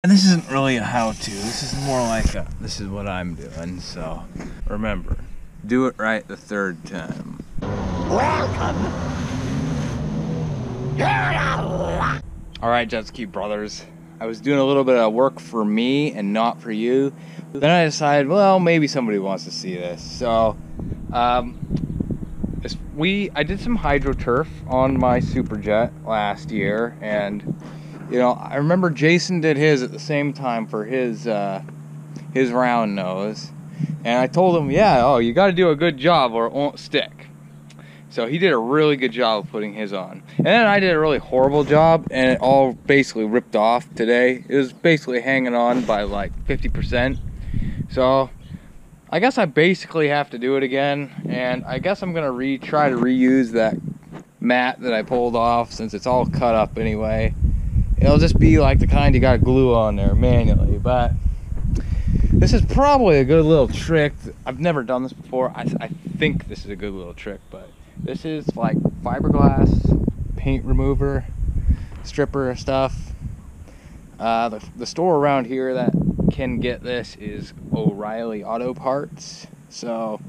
And this isn't really a how-to, this is more like a, this is what I'm doing, so remember, do it right the third time. Welcome. Alright, jet ski brothers, I was doing a little bit of work for me and not for you. Then I decided, well, maybe somebody wants to see this. So, I did some hydro turf on my superjet last year, and you know, I remember Jason did his at the same time for his round nose, and I told him, yeah, oh, you got to do a good job or it won't stick. So he did a really good job of putting his on, and then I did a really horrible job, and it all basically ripped off today. It was basically hanging on by like 50%. So I guess I basically have to do it again, and I guess I'm gonna try to reuse that mat that I pulled off since it's all cut up anyway. It'll just be like the kind you gotta glue on there manually, but this is probably a good little trick. I've never done this before. I think this is a good little trick, but this is like fiberglass paint remover, stripper stuff. The store around here that can get this is O'Reilly Auto Parts. So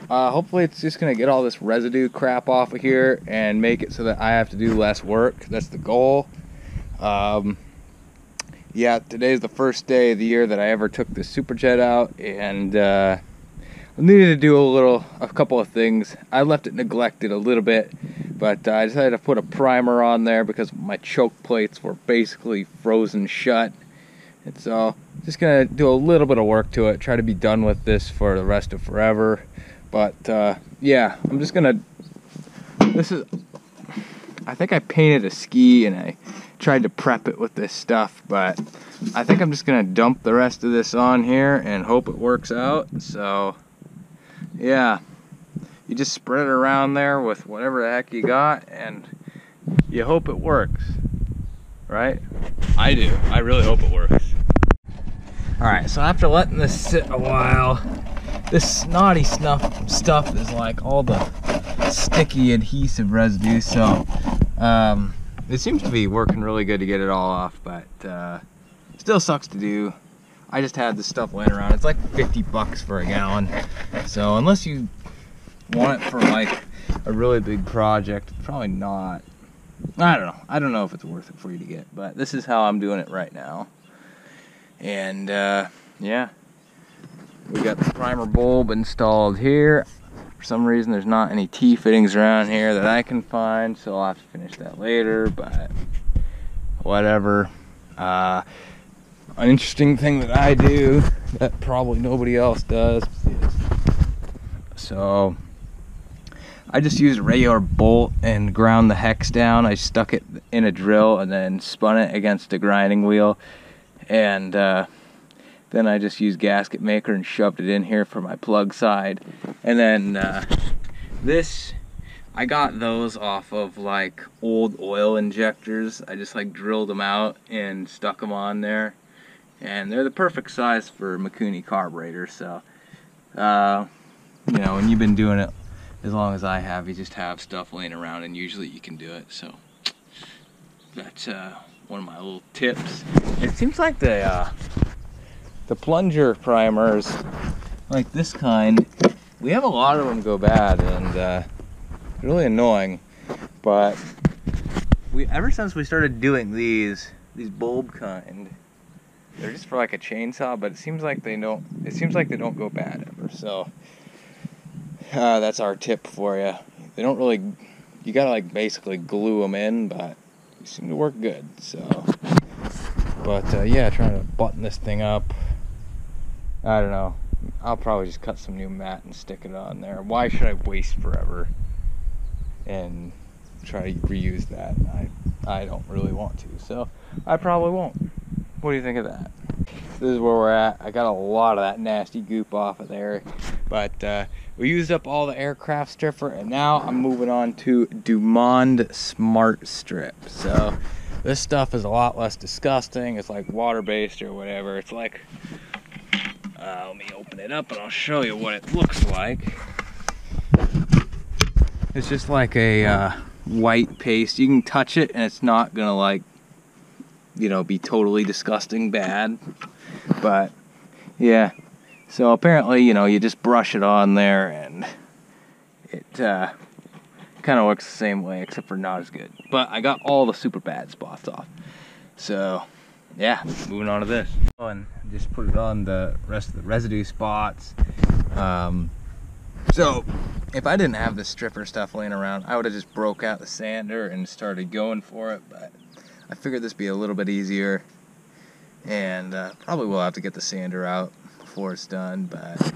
hopefully it's just gonna get all this residue crap off of here and make it so that I have to do less work. That's the goal. Yeah, today's the first day of the year that I ever took the superjet out, and I needed to do a couple of things. I left it neglected a little bit, but I decided to put a primer on there because my choke plates were basically frozen shut. And so just gonna do a little bit of work to it, try to be done with this for the rest of forever. But yeah, I'm just gonna, I think I painted a ski and I tried to prep it with this stuff, but I think I'm just gonna dump the rest of this on here and hope it works out. So yeah, you just spread it around there with whatever the heck you got and you hope it works, right? I do. I really hope it works. Alright, so after letting this sit a while, this snotty stuff is like all the sticky adhesive residue, so it seems to be working really good to get it all off, but still sucks to do. I just had this stuff laying around. It's like 50 bucks for a gallon, so unless you want it for like a really big project, it's probably not. I don't know if it's worth it for you to get, but this is how I'm doing it right now. And yeah, we got the primer bulb installed here. For some reason there's not any T-fittings around here that I can find, so I'll have to finish that later, but whatever. An interesting thing that I do that probably nobody else does is, so I just used a regular bolt and ground the hex down. I stuck it in a drill and then spun it against a grinding wheel, and then I just used gasket maker and shoved it in here for my plug side. And then this, I got those off of like old oil injectors. I just like drilled them out and stuck them on there, and they're the perfect size for Mikuni carburetors. So you know, when you've been doing it as long as I have, you just have stuff laying around and usually you can do it. So that's one of my little tips. It seems like the plunger primers, like this kind, we have a lot of them go bad, and really annoying. But ever since we started doing these bulb kind, they're just for like a chainsaw, but it seems like they don't go bad ever. So that's our tip for you. They don't really, you gotta like basically glue them in, but they seem to work good. So, but yeah, trying to button this thing up. I don't know. I'll probably just cut some new mat and stick it on there. Why should I waste forever and try to reuse that? I don't really want to, so I probably won't. What do you think of that? This is where we're at. I got a lot of that nasty goop off of there, but we used up all the aircraft stripper, and now I'm moving on to Dumond Smart Strip. So this stuff is a lot less disgusting. It's like water-based or whatever. It's like, let me open it up and I'll show you what it looks like. It's just like a white paste. You can touch it and it's not gonna like you know, be totally disgusting bad. But yeah, so apparently, you know, you just brush it on there and it kind of works the same way, except for not as good. But I got all the super bad spots off. So yeah, moving on to this. And just put it on the rest of the residue spots. So if I didn't have the stripper stuff laying around, I would have just broke out the sander and started going for it. But I figured this would be a little bit easier, and probably will have to get the sander out before it's done. But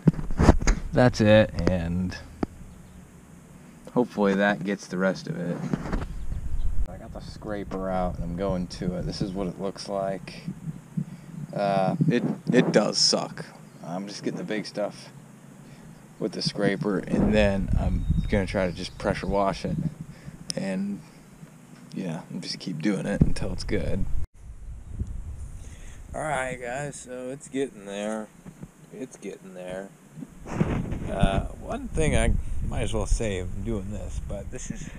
that's it, and hopefully that gets the rest of it. I got the scraper out and I'm going to it. This is what it looks like. It does suck. I'm just getting the big stuff with the scraper, and then I'm gonna try to just pressure wash it, and yeah, just keep doing it until it's good. Alright guys, so it's getting there. It's getting there. One thing I might as well say I'm doing this, but this is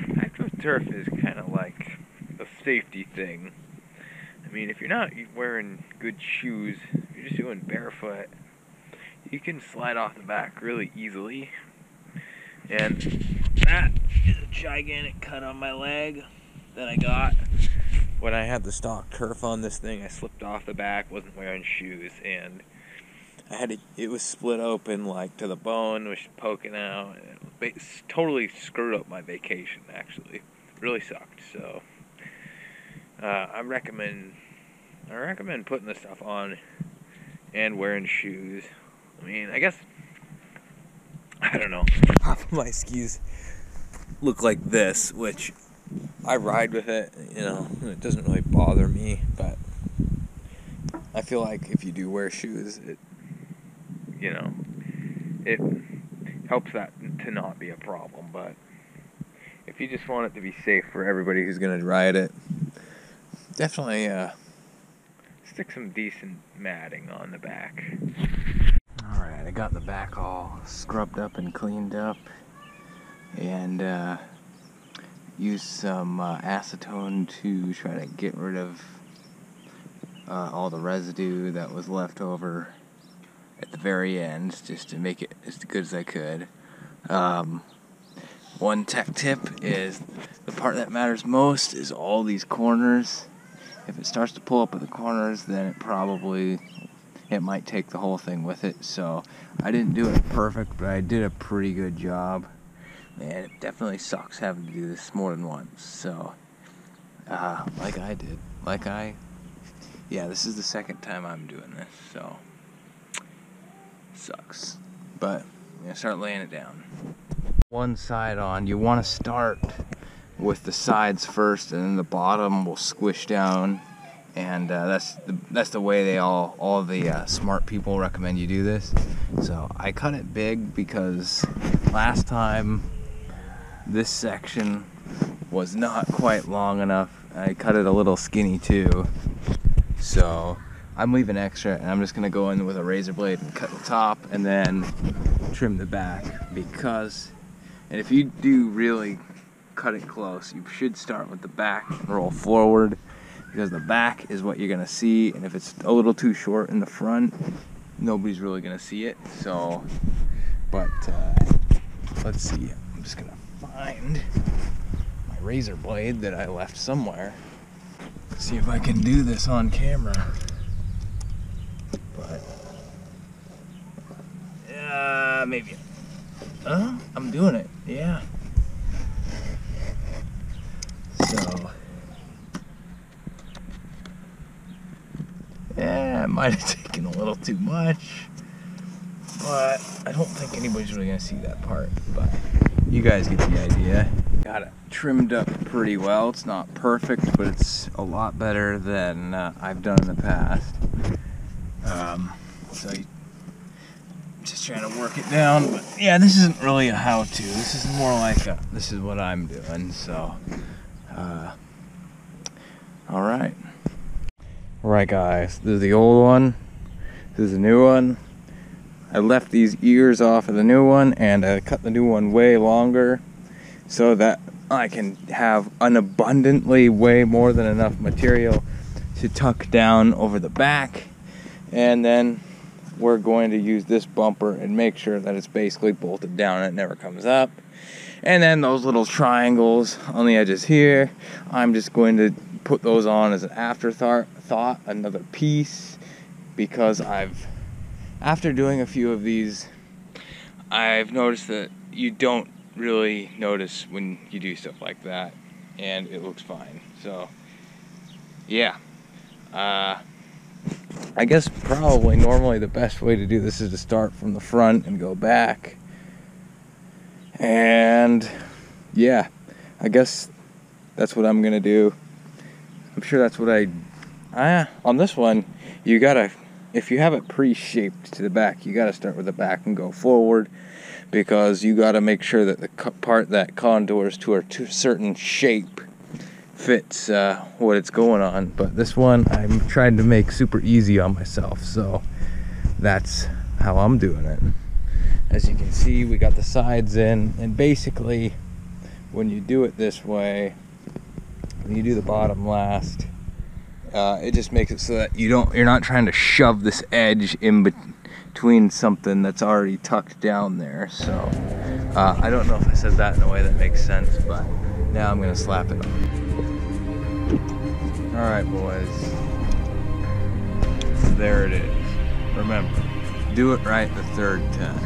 AstroTurf is kind of like a safety thing. I mean, if you're not wearing good shoes, if you're just doing barefoot, you can slide off the back really easily. And that is a gigantic cut on my leg that I got when I had the stock turf on this thing. I slipped off the back, wasn't wearing shoes, and it was split open like to the bone, was poking out. It totally screwed up my vacation, actually. It really sucked. So I recommend putting this stuff on and wearing shoes. I mean, I guess, I don't know, half of my skis look like this, which I ride with it, you know, it doesn't really bother me, but I feel like if you do wear shoes, it, you know, it helps that to not be a problem. But if you just want it to be safe for everybody who's going to ride it, definitely stick some decent matting on the back. Alright, I got the back all scrubbed up and cleaned up, and used some acetone to try to get rid of all the residue that was left over at the very end, just to make it as good as I could. One tech tip is the part that matters most is all these corners. If it starts to pull up at the corners, then it might take the whole thing with it. So I didn't do it perfect, but I did a pretty good job. And it definitely sucks having to do this more than once. So, like I did. Yeah, this is the second time I'm doing this, so sucks. But I'm gonna start laying it down. One side on, you want to start with the sides first, and then the bottom will squish down. And that's the way all the smart people recommend you do this. So I cut it big because last time this section was not quite long enough. I cut it a little skinny too. So I'm leaving extra, and I'm just gonna go in with a razor blade and cut the top and then trim the back. And if you do really cut it close, you should start with the back and roll forward, because the back is what you're gonna see, and if it's a little too short in the front, nobody's really gonna see it. So, but let's see. I'm just gonna find my razor blade that I left somewhere. See if I can do this on camera. But maybe. I'm doing it. Yeah. So yeah, it might have taken a little too much, but I don't think anybody's really gonna see that part. But you guys get the idea. Got it trimmed up pretty well. It's not perfect, but it's a lot better than I've done in the past. So just trying to work it down. But yeah, this isn't really a how-to. This is more like this is what I'm doing. So, all right. All right, guys. This is the old one. This is the new one. I left these ears off of the new one, and I cut the new one way longer, so that I can have an abundantly way more than enough material to tuck down over the back, and then we're going to use this bumper and make sure that it's basically bolted down and it never comes up. And then those little triangles on the edges here, I'm just going to put those on as an afterthought, another piece, because after doing a few of these, I've noticed that you don't really notice when you do stuff like that, and it looks fine. So yeah, I guess probably normally the best way to do this is to start from the front and go back. And yeah, I guess that's what I'm gonna do. I'm sure that's what on this one, you gotta, if you have it pre-shaped to the back, you gotta start with the back and go forward, because you gotta make sure that the part that contours to a certain shape fits what it's going on. But this one I'm trying to make super easy on myself, so that's how I'm doing it. As you can see, we got the sides in, and basically when you do it this way, when you do the bottom last, it just makes it so that you're not trying to shove this edge in between something that's already tucked down there. So I don't know if I said that in a way that makes sense, but now I'm gonna slap it on. All right, boys, there it is. Remember, do it right the third time.